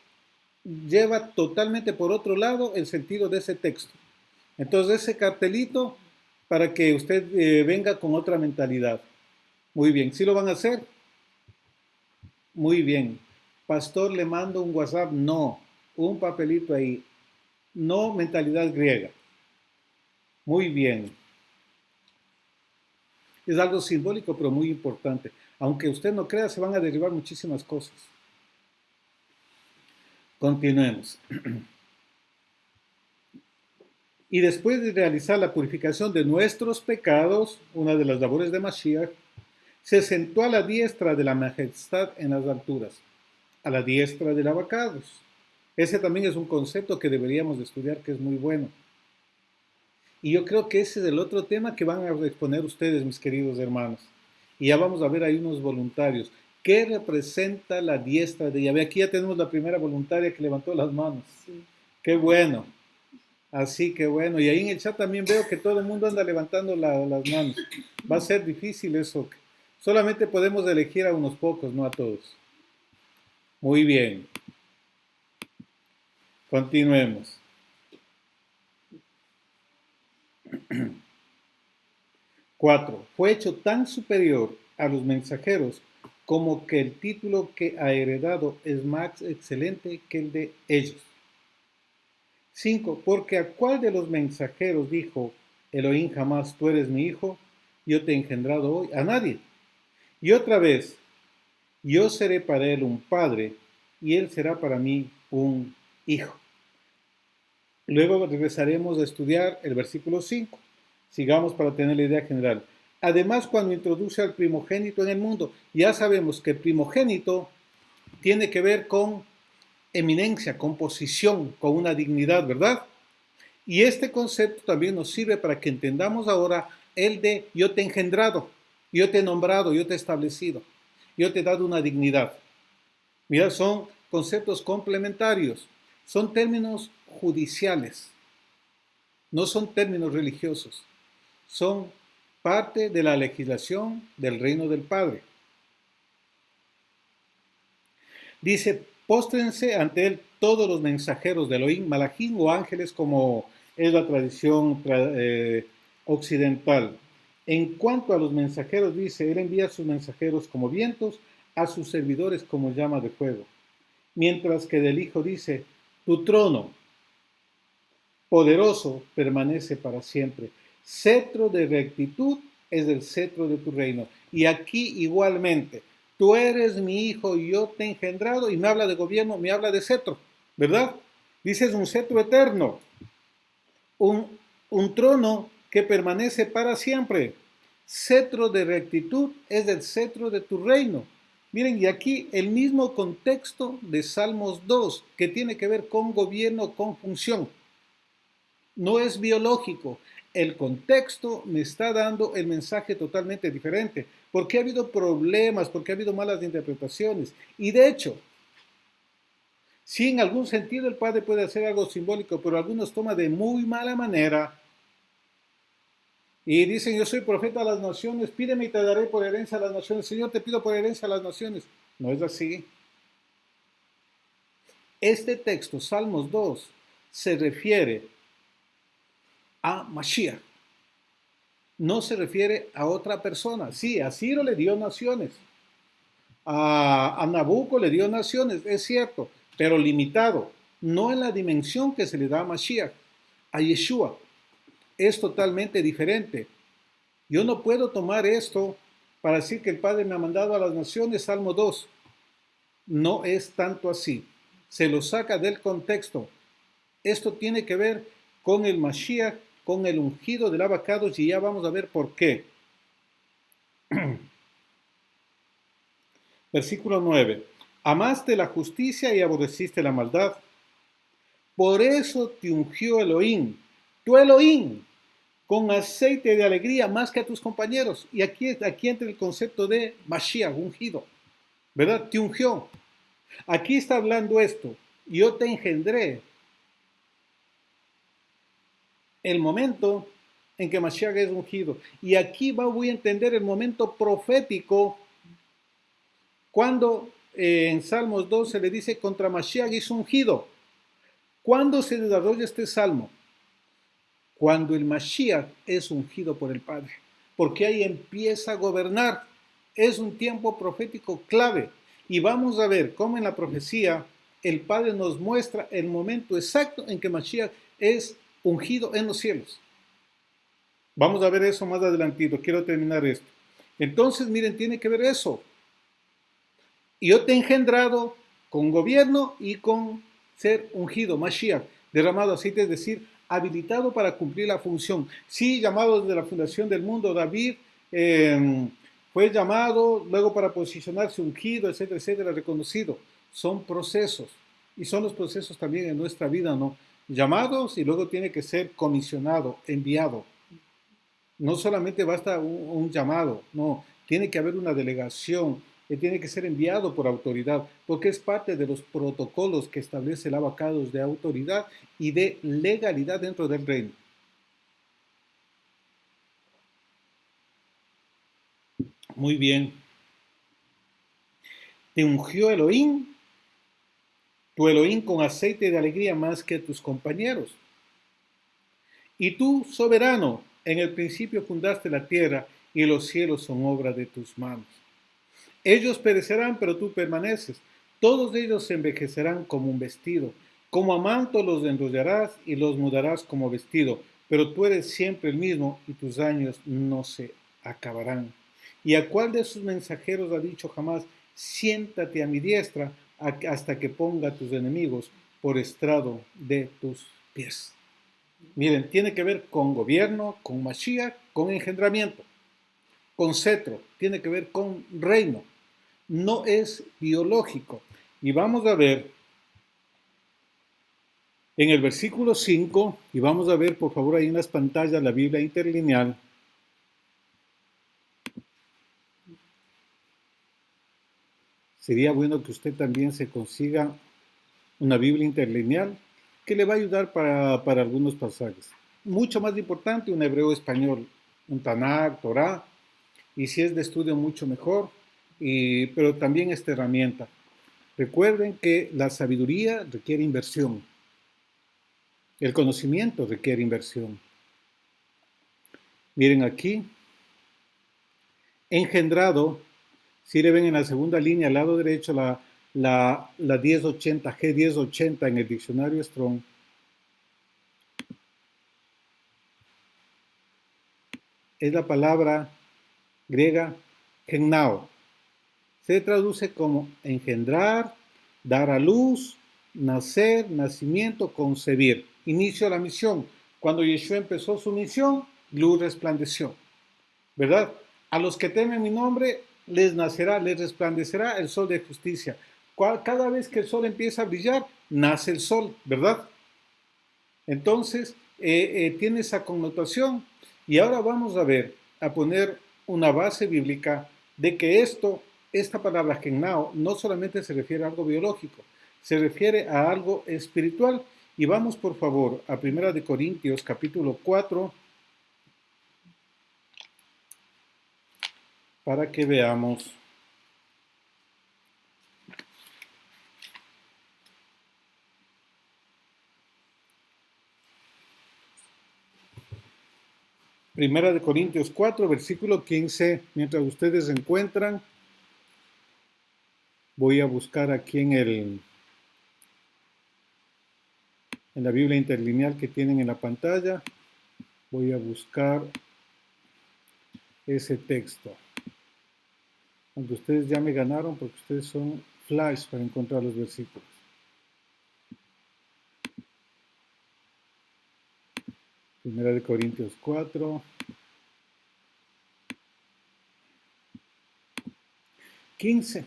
lleva totalmente por otro lado el sentido de ese texto. Entonces, ese cartelito para que usted venga con otra mentalidad. Muy bien, ¿sí lo van a hacer? Muy bien. Pastor, le mando un WhatsApp. No, un papelito ahí. No mentalidad griega. Muy bien. Es algo simbólico, pero muy importante. Aunque usted no crea, se van a derivar muchísimas cosas. Continuemos. Y después de realizar la purificación de nuestros pecados, una de las labores de Mashiach, se sentó a la diestra de la majestad en las alturas, a la diestra del abacados. Ese también es un concepto que deberíamos de estudiar, que es muy bueno. Y yo creo que ese es el otro tema que van a exponer ustedes, mis queridos hermanos. Y ya vamos a ver ahí unos voluntarios. ¿Qué representa la diestra de Yahvé? Aquí ya tenemos la primera voluntaria que levantó las manos. Sí. Qué bueno. Así que bueno. Y ahí en el chat también veo que todo el mundo anda levantando las manos. Va a ser difícil eso. Solamente podemos elegir a unos pocos, no a todos. Muy bien. Continuemos. 4. Fue hecho tan superior a los mensajeros como que el título que ha heredado es más excelente que el de ellos. 5. Porque a cuál de los mensajeros dijo Elohim jamás, tú eres mi hijo, yo te he engendrado hoy? A nadie. Y otra vez, yo seré para él un padre y él será para mí un hijo. Luego regresaremos a estudiar el versículo 5. Sigamos para tener la idea general. Además, cuando introduce al primogénito en el mundo, ya sabemos que primogénito tiene que ver con eminencia, con posición, con una dignidad, ¿verdad? Y este concepto también nos sirve para que entendamos ahora el de yo te he engendrado, yo te he nombrado, yo te he establecido, yo te he dado una dignidad. Mira, son conceptos complementarios, son términos judiciales, no son términos religiosos, son parte de la legislación del reino del Padre. Dice, póstrense ante él todos los mensajeros de Elohim, Malachim o ángeles, como es la tradición occidental. En cuanto a los mensajeros, dice, él envía a sus mensajeros como vientos, a sus servidores como llama de fuego. Mientras que del Hijo dice, tu trono poderoso permanece para siempre. Cetro de rectitud es el cetro de tu reino. Y aquí igualmente, tú eres mi hijo y yo te he engendrado, y me habla de gobierno, me habla de cetro, ¿verdad? Dice, es un cetro eterno, un trono que permanece para siempre. Cetro de rectitud es el cetro de tu reino. Miren, y aquí el mismo contexto de Salmos 2, que tiene que ver con gobierno, con función. No es biológico. El contexto me está dando el mensaje totalmente diferente, porque ha habido problemas, porque ha habido malas interpretaciones. Y de hecho, sí, en algún sentido el Padre puede hacer algo simbólico, pero algunos toman de muy mala manera y dicen, yo soy profeta a las naciones, pídeme y te daré por herencia a las naciones. Señor, te pido por herencia a las naciones. No es así. Este texto, Salmos 2, se refiere a Mashiach. No se refiere a otra persona. Sí, a Ciro le dio naciones. A Nabucco le dio naciones, es cierto, pero limitado. No en la dimensión que se le da a Mashiach. A Yeshua es totalmente diferente. Yo no puedo tomar esto para decir que el Padre me ha mandado a las naciones, Salmo 2. No es tanto así. Se lo saca del contexto. Esto tiene que ver con el Mashiach, con el ungido del Abacados, y ya vamos a ver por qué. Versículo 9. Amaste la justicia y aborreciste la maldad. Por eso te ungió Elohim, tu Elohim, con aceite de alegría más que a tus compañeros. Y aquí entra el concepto de Mashiach, ungido. ¿Verdad? Te ungió. Aquí está hablando esto. Yo te engendré. El momento en que Mashiach es ungido. Y aquí voy a entender el momento profético cuando en Salmos 2 se le dice contra Mashiach es ungido. ¿Cuándo se desarrolla este salmo? Cuando el Mashiach es ungido por el Padre, porque ahí empieza a gobernar. Es un tiempo profético clave. Y vamos a ver cómo en la profecía el Padre nos muestra el momento exacto en que Mashiach es ungido en los cielos. Vamos a ver eso más adelantito. Quiero terminar esto. Entonces, miren, tiene que ver eso. Yo te he engendrado con gobierno y con ser ungido, Mashiach, derramado aceite, es decir, habilitado para cumplir la función. Sí, llamado desde la fundación del mundo, David fue llamado, luego para posicionarse ungido, etcétera, etcétera, reconocido. Son procesos, y son los procesos también en nuestra vida, ¿no? Llamados y luego tiene que ser comisionado, enviado. No solamente basta un llamado, no, tiene que haber una delegación, tiene que ser enviado por autoridad, porque es parte de los protocolos que establece el Abacados de autoridad y de legalidad dentro del reino. Muy bien. Te ungió Elohim, tu Elohim con aceite de alegría más que tus compañeros. Y tú, soberano, en el principio fundaste la tierra y los cielos son obra de tus manos. Ellos perecerán, pero tú permaneces. Todos ellos se envejecerán como un vestido. Como a manto los enrollarás y los mudarás como vestido. Pero tú eres siempre el mismo y tus años no se acabarán. ¿Y a cuál de sus mensajeros ha dicho jamás, siéntate a mi diestra hasta que ponga a tus enemigos por estrado de tus pies? Miren, tiene que ver con gobierno, con Mashiach, con engendramiento, con cetro, tiene que ver con reino. No es biológico. Y vamos a ver en el versículo 5, y vamos a ver por favor ahí en las pantallas la Biblia interlineal. Sería bueno que usted también se consiga una Biblia interlineal que le va a ayudar para algunos pasajes. Mucho más importante, un hebreo español, un Tanakh, Torah, y si es de estudio mucho mejor, pero también esta herramienta. Recuerden que la sabiduría requiere inversión. El conocimiento requiere inversión. Miren aquí, engendrado, si le ven en la segunda línea al lado derecho la 1080, G1080 en el diccionario Strong, es la palabra griega gennao. Se traduce como engendrar, dar a luz, nacer, nacimiento, concebir. Inicio de la misión. Cuando Yeshua empezó su misión, luz resplandeció. ¿Verdad? A los que temen mi nombre, les nacerá, les resplandecerá el sol de justicia. Cada vez que el sol empieza a brillar, nace el sol, ¿verdad? Entonces, tiene esa connotación. Y ahora vamos a ver, a poner una base bíblica de que esta palabra gennao no solamente se refiere a algo biológico, se refiere a algo espiritual. Y vamos por favor a 1 Corintios capítulo 4 para que veamos. Primera de Corintios 4, versículo 15. Mientras ustedes se encuentran, voy a buscar aquí en la Biblia interlineal que tienen en la pantalla. Voy a buscar ese texto. Aunque ustedes ya me ganaron porque ustedes son flash para encontrar los versículos. Primera de Corintios 4. 15.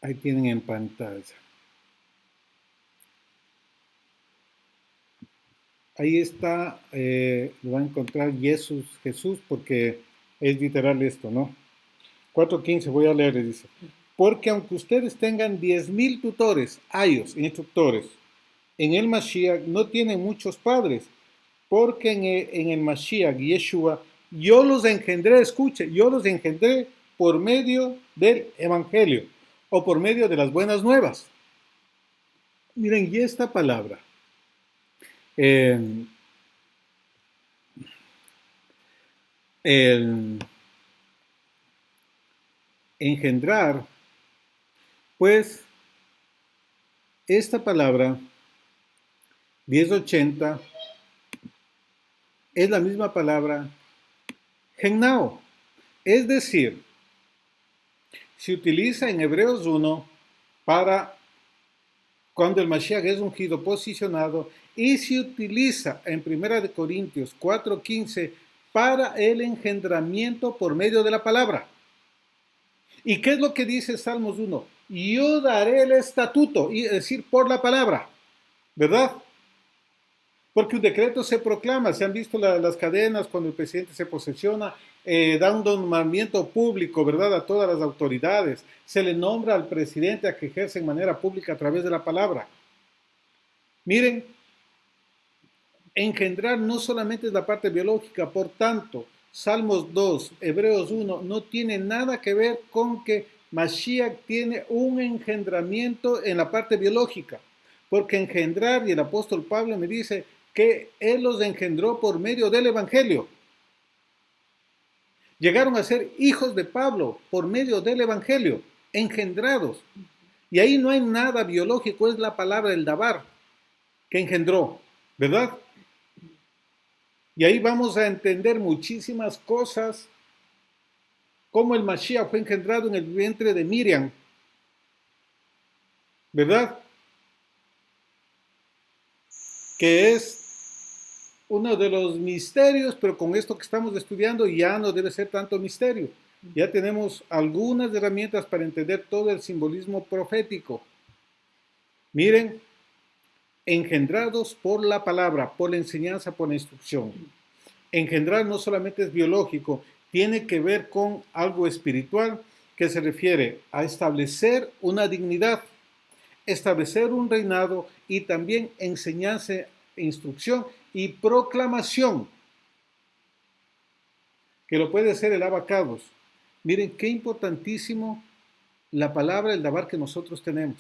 Ahí tienen en pantalla. Ahí está, lo van a encontrar Jesús, porque es literal esto, ¿no? 4:15, voy a leer, dice. Porque aunque ustedes tengan 10,000 tutores, ayos, instructores, en el Mashiach no tienen muchos padres, porque en el Mashiach, Yeshua, yo los engendré, escuche, yo los engendré por medio del Evangelio, o por medio de las buenas nuevas. Miren, y esta palabra, el engendrar, pues esta palabra 1080 es la misma palabra gennao, es decir, se utiliza en Hebreos 1 para cuando el Mashiach es ungido, posicionado, y se utiliza en 1 Corintios 4:15 para el engendramiento por medio de la palabra. ¿Y qué es lo que dice Salmos 1? Yo daré el estatuto, es decir, por la palabra, ¿verdad? Porque un decreto se proclama, se han visto las cadenas cuando el presidente se posesiona, da un nombramiento público, ¿verdad? A todas las autoridades. Se le nombra al presidente a que ejerce en manera pública a través de la palabra. Miren, engendrar no solamente es la parte biológica, por tanto, Salmos 2, Hebreos 1, no tiene nada que ver con que Mashiach tiene un engendramiento en la parte biológica. Porque engendrar, y el apóstol Pablo me dice que él los engendró por medio del Evangelio. Llegaron a ser hijos de Pablo por medio del Evangelio, engendrados. Y ahí no hay nada biológico, es la palabra del dabar que engendró, ¿verdad? Y ahí vamos a entender muchísimas cosas, como el Mashiach fue engendrado en el vientre de Miriam, ¿verdad? Que es uno de los misterios, pero con esto que estamos estudiando ya no debe ser tanto misterio. Ya tenemos algunas herramientas para entender todo el simbolismo profético. Miren, engendrados por la palabra, por la enseñanza, por la instrucción. Engendrar no solamente es biológico, tiene que ver con algo espiritual que se refiere a establecer una dignidad, establecer un reinado y también enseñanza, instrucción y proclamación, que lo puede hacer el abacados. Miren qué importantísimo la palabra, el dabar que nosotros tenemos.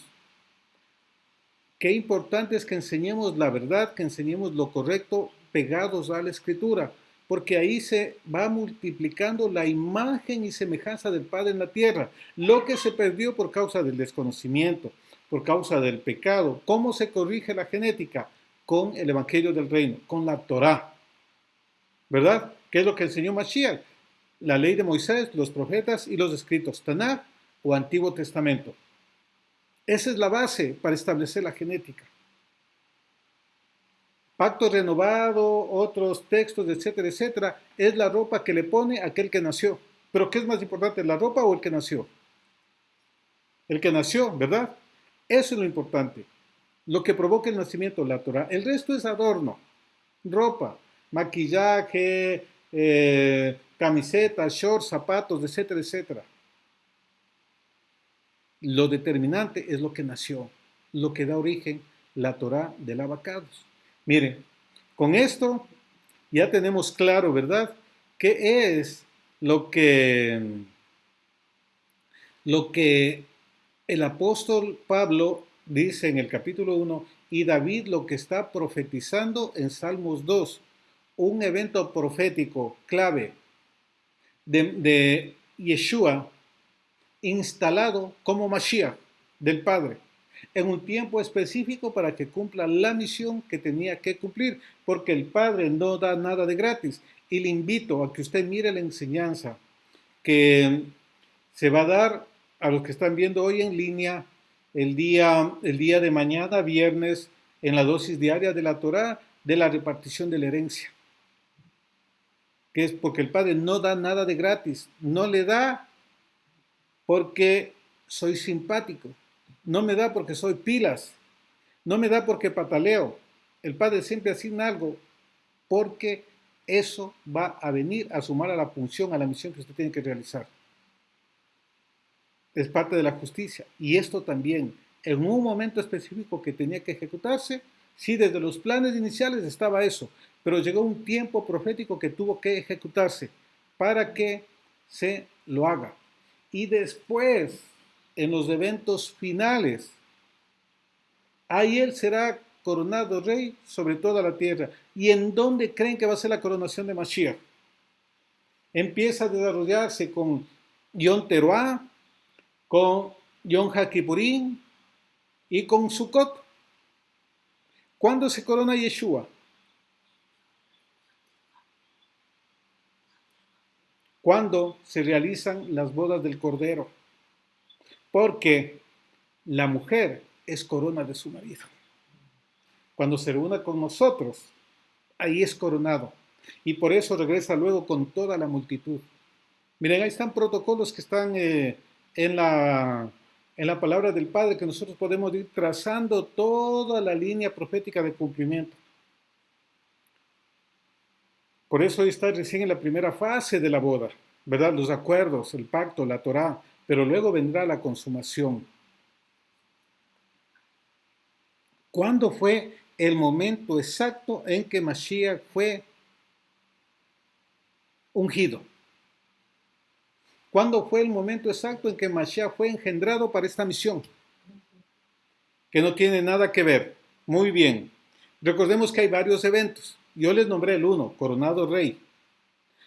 Qué importante es que enseñemos la verdad, que enseñemos lo correcto pegados a la escritura, porque ahí se va multiplicando la imagen y semejanza del Padre en la tierra, lo que se perdió por causa del desconocimiento, por causa del pecado. ¿Cómo se corrige la genética? Con el Evangelio del Reino, con la Torá, ¿verdad? ¿Qué es lo que enseñó Mashiach? La ley de Moisés, los profetas y los escritos, Tanaj o Antiguo Testamento. Esa es la base para establecer la genética. Pacto renovado, otros textos, etcétera, etcétera, es la ropa que le pone aquel que nació. Pero ¿qué es más importante, la ropa o el que nació? El que nació, ¿verdad? Eso es lo importante. Lo que provoca el nacimiento, la Torah. El resto es adorno, ropa, maquillaje, camisetas, shorts, zapatos, etcétera, etcétera. Lo determinante es lo que nació, lo que da origen, la Torah del abacados. Miren, con esto ya tenemos claro, ¿verdad? ¿Qué es lo que, lo que el apóstol Pablo dice en el capítulo 1 y David lo que está profetizando en Salmos 2? Un evento profético clave de Yeshua instalado como Mashiach del Padre en un tiempo específico para que cumpla la misión que tenía que cumplir, porque el Padre no da nada de gratis. Y le invito a que usted mire la enseñanza que se va a dar a los que están viendo hoy en línea el día de mañana, viernes, en la dosis diaria de la Torá, de la repartición de la herencia. Que es porque el Padre no da nada de gratis, no le da porque soy simpático, no me da porque soy pilas, no me da porque pataleo. El Padre siempre asigna algo porque eso va a venir a sumar a la función, a la misión que usted tiene que realizar. Es parte de la justicia. Y esto también, en un momento específico que tenía que ejecutarse, sí, desde los planes iniciales estaba eso, pero llegó un tiempo profético que tuvo que ejecutarse para que se lo haga. Y después, en los eventos finales, ahí él será coronado rey sobre toda la tierra. ¿Y en dónde creen que va a ser la coronación de Mashiach? Empieza a desarrollarse con Yom Teruah, con Yom HaKippurim y con Sukkot. ¿Cuándo se corona Yeshua? Cuando se realizan las bodas del Cordero. Porque la mujer es corona de su marido. Cuando se reúna con nosotros, ahí es coronado. Y por eso regresa luego con toda la multitud. Miren, ahí están protocolos que están en la palabra del Padre, que nosotros podemos ir trazando toda la línea profética de cumplimiento. Por eso hoy está recién en la primera fase de la boda, ¿verdad? Los acuerdos, el pacto, la Torá, pero luego vendrá la consumación. ¿Cuándo fue el momento exacto en que Mashiach fue ungido? ¿Cuándo fue el momento exacto en que Mashiach fue engendrado para esta misión? Que no tiene nada que ver. Muy bien. Recordemos que hay varios eventos. Yo les nombré el uno, coronado rey.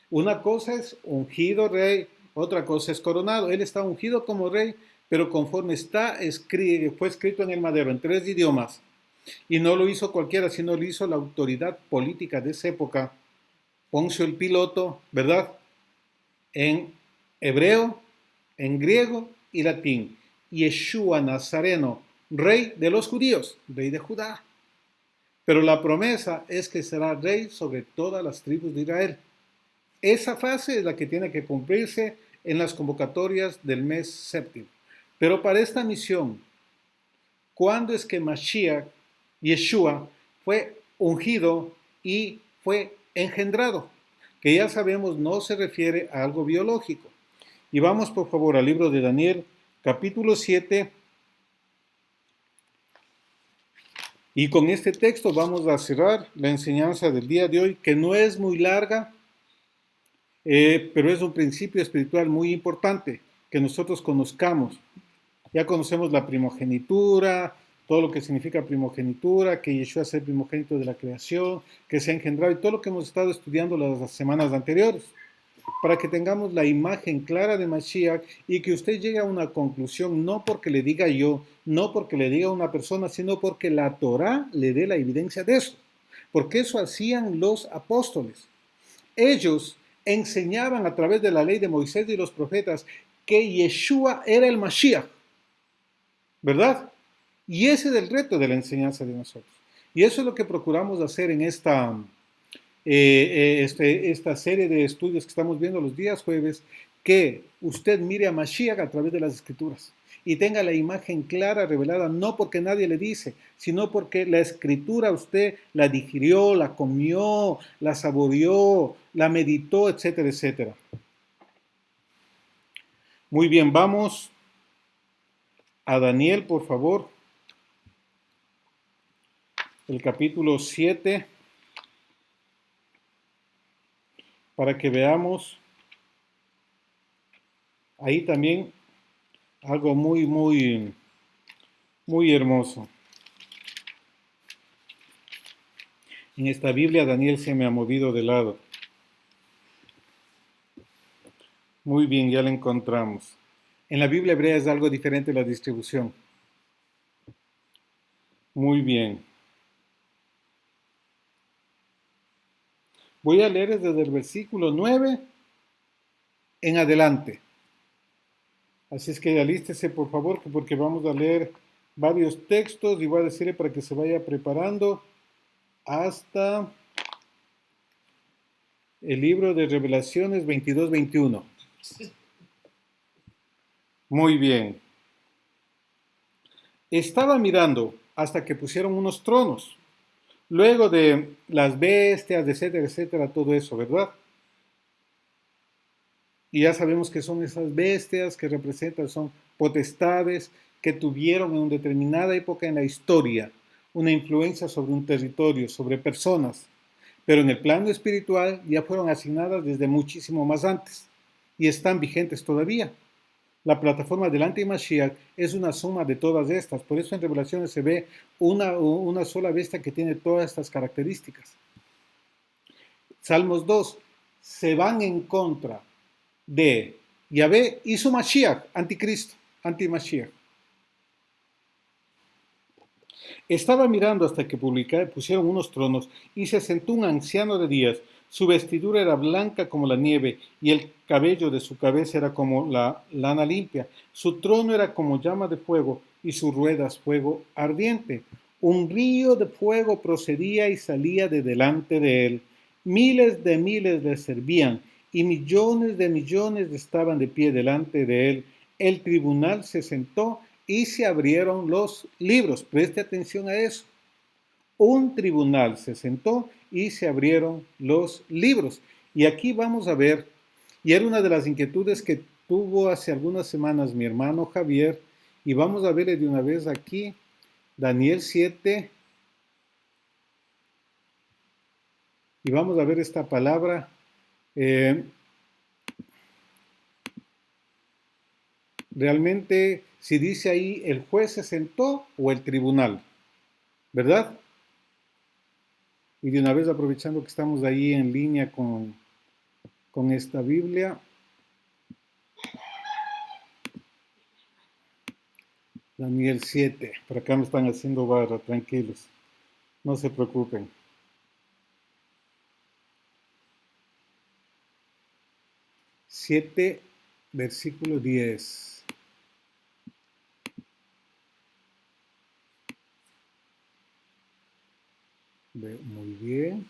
Una cosa es ungido rey, otra cosa es coronado. Él está ungido como rey, pero conforme fue escrito en el madero en 3 idiomas. Y no lo hizo cualquiera, sino lo hizo la autoridad política de esa época, Poncio el Piloto, ¿verdad? En hebreo, en griego y latín. Yeshua Nazareno, rey de los judíos, rey de Judá. Pero la promesa es que será rey sobre todas las tribus de Israel. Esa fase es la que tiene que cumplirse en las convocatorias del mes séptimo. Pero para esta misión, ¿cuándo es que Mashiach, Yeshua, fue ungido y fue engendrado? Que ya sabemos no se refiere a algo biológico. Y vamos por favor al libro de Daniel, capítulo 7. Y con este texto vamos a cerrar la enseñanza del día de hoy, que no es muy larga, pero es un principio espiritual muy importante que nosotros conozcamos. Ya conocemos la primogenitura, todo lo que significa primogenitura, que Yeshua es el primogénito de la creación, que se ha engendrado y todo lo que hemos estado estudiando las semanas anteriores, para que tengamos la imagen clara de Mashiach y que usted llegue a una conclusión, no porque le diga yo, no porque le diga una persona, sino porque la Torá le dé la evidencia de eso. Porque eso hacían los apóstoles. Ellos enseñaban a través de la ley de Moisés y los profetas que Yeshua era el Mashiach, ¿verdad? Y ese es el reto de la enseñanza de nosotros. Y eso es lo que procuramos hacer en esta serie de estudios que estamos viendo los días jueves, que usted mire a Mashiach a través de las escrituras y tenga la imagen clara, revelada, no porque nadie le dice, sino porque la escritura usted la digirió, la comió, la saboreó, la meditó, etcétera, etcétera. Muy bien, vamos a Daniel, por favor, el capítulo 7, para que veamos ahí también algo muy, muy, muy hermoso. En esta Biblia Daniel se me ha movido de lado. Muy bien, ya la encontramos. En la Biblia hebrea es algo diferente la distribución. Muy bien. Voy a leer desde el versículo 9 en adelante. Así es que alístese, por favor, porque vamos a leer varios textos y voy a decirle para que se vaya preparando hasta el libro de Revelaciones 22-21. Muy bien. Estaba mirando hasta que pusieron unos tronos. Luego de las bestias, etcétera, etcétera, todo eso, ¿verdad? Y ya sabemos que son esas bestias que representan, son potestades que tuvieron en una determinada época en la historia una influencia sobre un territorio, sobre personas, pero en el plano espiritual ya fueron asignadas desde muchísimo más antes y están vigentes todavía. La plataforma del anti-Mashiach es una suma de todas estas, por eso en Revelaciones se ve una sola bestia que tiene todas estas características. Salmos 2, se van en contra de Yahvé y su Mashiach, anticristo, anti-Mashiach. Estaba mirando hasta que pusieron unos tronos y se sentó un anciano de días. Su vestidura era blanca como la nieve y el cabello de su cabeza era como la lana limpia. Su trono era como llama de fuego y sus ruedas fuego ardiente. Un río de fuego procedía y salía de delante de él. Miles de miles le servían y millones de millones estaban de pie delante de él. El tribunal se sentó y se abrieron los libros. Preste atención a eso. Un tribunal se sentó y se abrieron los libros. Y aquí vamos a ver, y era una de las inquietudes que tuvo hace algunas semanas mi hermano Javier, y vamos a verle de una vez aquí, Daniel 7, y vamos a ver esta palabra. Realmente, si dice ahí el juez se sentó o el tribunal, ¿verdad? Y de una vez aprovechando que estamos ahí en línea con esta Biblia, Daniel 7, por acá me están haciendo barra, tranquilos, no se preocupen. 7, versículo 10. Muy bien.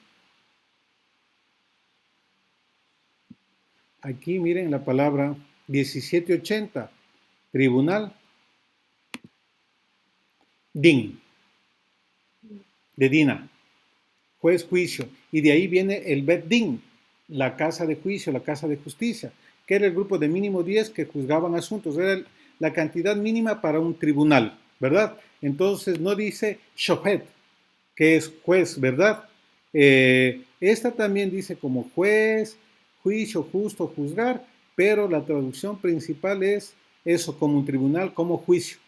Aquí miren la palabra 1780, tribunal, din, de Dina, juez, juicio, y de ahí viene el Bet Din, la casa de juicio, la casa de justicia, que era el grupo de mínimo 10 que juzgaban asuntos, era la cantidad mínima para un tribunal, ¿verdad? Entonces no dice Shofet, que es juez, ¿verdad? Esta también dice como juez, juicio, justo, juzgar, pero la traducción principal es eso, como un tribunal, como juicio,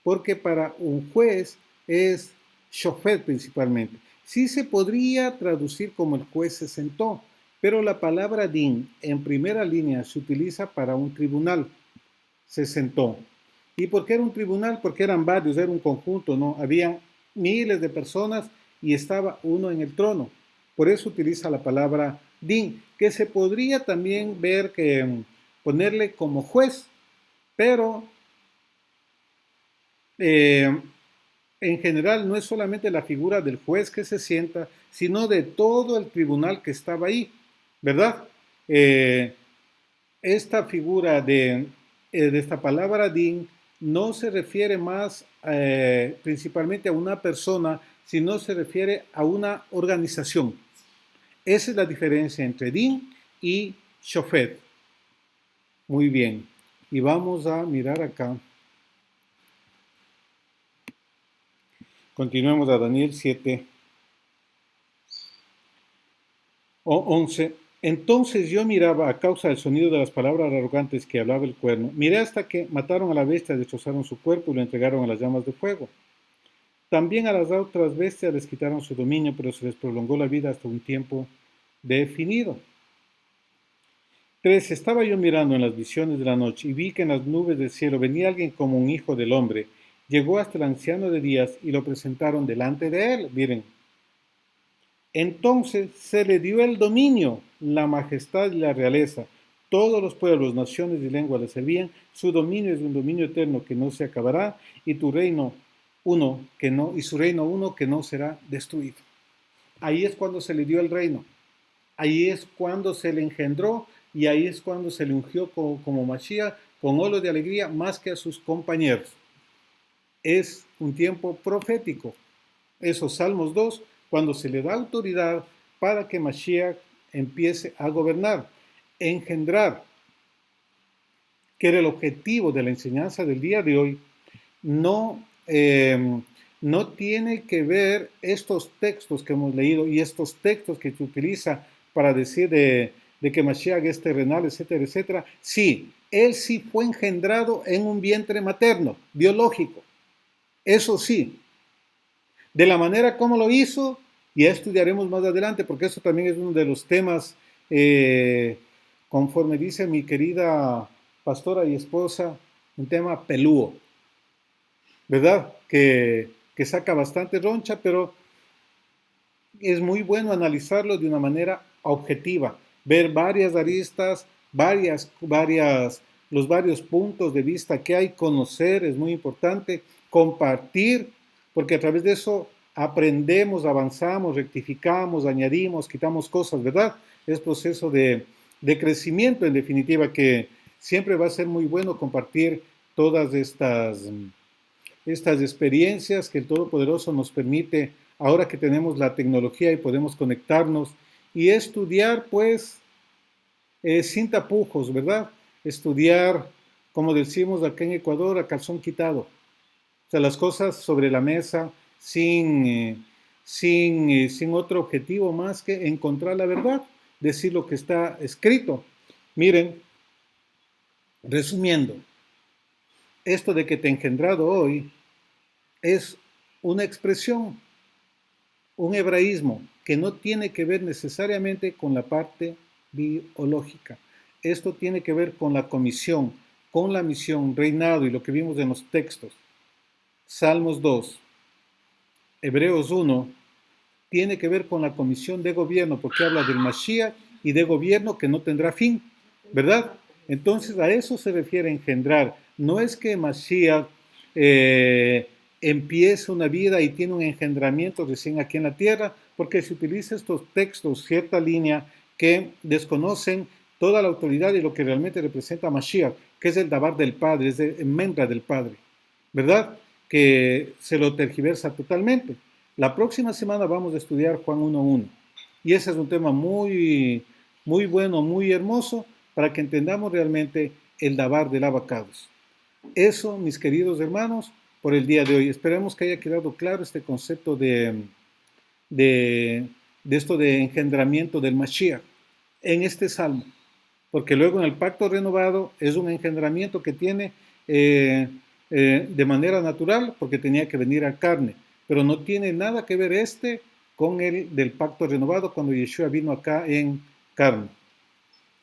porque para un juez es shofet principalmente. Sí se podría traducir como el juez se sentó, pero la palabra din en primera línea se utiliza para un tribunal, se sentó. ¿Y por qué era un tribunal? Porque eran varios, era un conjunto, ¿no? Había miles de personas y estaba uno en el trono. Por eso utiliza la palabra din, que se podría también ver que ponerle como juez, pero en general no es solamente la figura del juez que se sienta, sino de todo el tribunal que estaba ahí, ¿verdad? esta figura de esta palabra din no se refiere más principalmente a una persona, sino se refiere a una organización. Esa es la diferencia entre din y shofet. Muy bien. Y vamos a mirar acá. Continuemos a Daniel 7, 11. Entonces yo miraba a causa del sonido de las palabras arrogantes que hablaba el cuerno. Miré hasta que mataron a la bestia, destrozaron su cuerpo y lo entregaron a las llamas de fuego. También a las otras bestias les quitaron su dominio, pero se les prolongó la vida hasta un tiempo definido. 3. Estaba yo mirando en las visiones de la noche y vi que en las nubes del cielo venía alguien como un hijo del hombre. Llegó hasta el anciano de días y lo presentaron delante de él. Miren. Entonces se le dio el dominio, la majestad y la realeza. Todos los pueblos, naciones y lenguas le servían. Su dominio es un dominio eterno que no se acabará y su reino uno que no será destruido. Ahí es cuando se le dio el reino. Ahí es cuando se le engendró y ahí es cuando se le ungió como Mashiach con óleo de alegría más que a sus compañeros. Es un tiempo profético. Esos Salmos 2, cuando se le da autoridad para que Mashiach empiece a gobernar, engendrar, que era el objetivo de la enseñanza del día de hoy, no tiene que ver estos textos que hemos leído y estos textos que se utiliza para decir de que Mashiach es terrenal, etcétera, etcétera. Sí, él sí fue engendrado en un vientre materno, biológico. Eso sí. De la manera como lo hizo, ya estudiaremos más adelante, porque eso también es uno de los temas, conforme dice mi querida pastora y esposa, un tema pelúo, ¿verdad? Que saca bastante roncha, pero es muy bueno analizarlo de una manera objetiva, ver varias aristas, los varios puntos de vista que hay, conocer, es muy importante, compartir, porque a través de eso aprendemos, avanzamos, rectificamos, añadimos, quitamos cosas, ¿verdad? Es proceso de crecimiento, en definitiva, que siempre va a ser muy bueno compartir todas estas experiencias que el Todopoderoso nos permite ahora que tenemos la tecnología y podemos conectarnos y estudiar, pues, sin tapujos, ¿verdad? Estudiar, como decimos acá en Ecuador, a calzón quitado. O sea, las cosas sobre la mesa sin otro objetivo más que encontrar la verdad, decir lo que está escrito. Miren, resumiendo, esto de que te he engendrado hoy es una expresión, un hebraísmo que no tiene que ver necesariamente con la parte biológica. Esto tiene que ver con la comisión, con la misión, reinado y lo que vimos en los textos. Salmos 2, Hebreos 1, tiene que ver con la comisión de gobierno, porque habla del Mashiach y de gobierno que no tendrá fin, ¿verdad? Entonces a eso se refiere engendrar. No es que Mashiach empieza una vida y tiene un engendramiento recién aquí en la tierra, porque se utiliza estos textos, cierta línea, que desconocen toda la autoridad y lo que realmente representa Mashiach, que es el Dabar del Padre, es el Membra del Padre, ¿verdad? Que se lo tergiversa totalmente. La próxima semana vamos a estudiar Juan 1.1, y ese es un tema muy, muy bueno, muy hermoso, para que entendamos realmente el Dabar del Abacados. Eso, mis queridos hermanos, por el día de hoy. Esperemos que haya quedado claro este concepto de esto de engendramiento del Mashiach en este salmo, porque luego en el pacto renovado es un engendramiento que tiene de manera natural, porque tenía que venir a carne, pero no tiene nada que ver con el del pacto renovado cuando Yeshua vino acá en carne.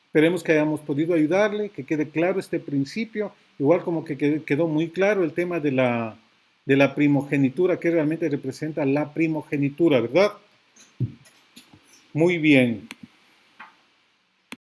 Esperemos que hayamos podido ayudarle, que quede claro este principio, igual como que quedó muy claro el tema de la primogenitura, que realmente representa la primogenitura, ¿verdad? Muy bien.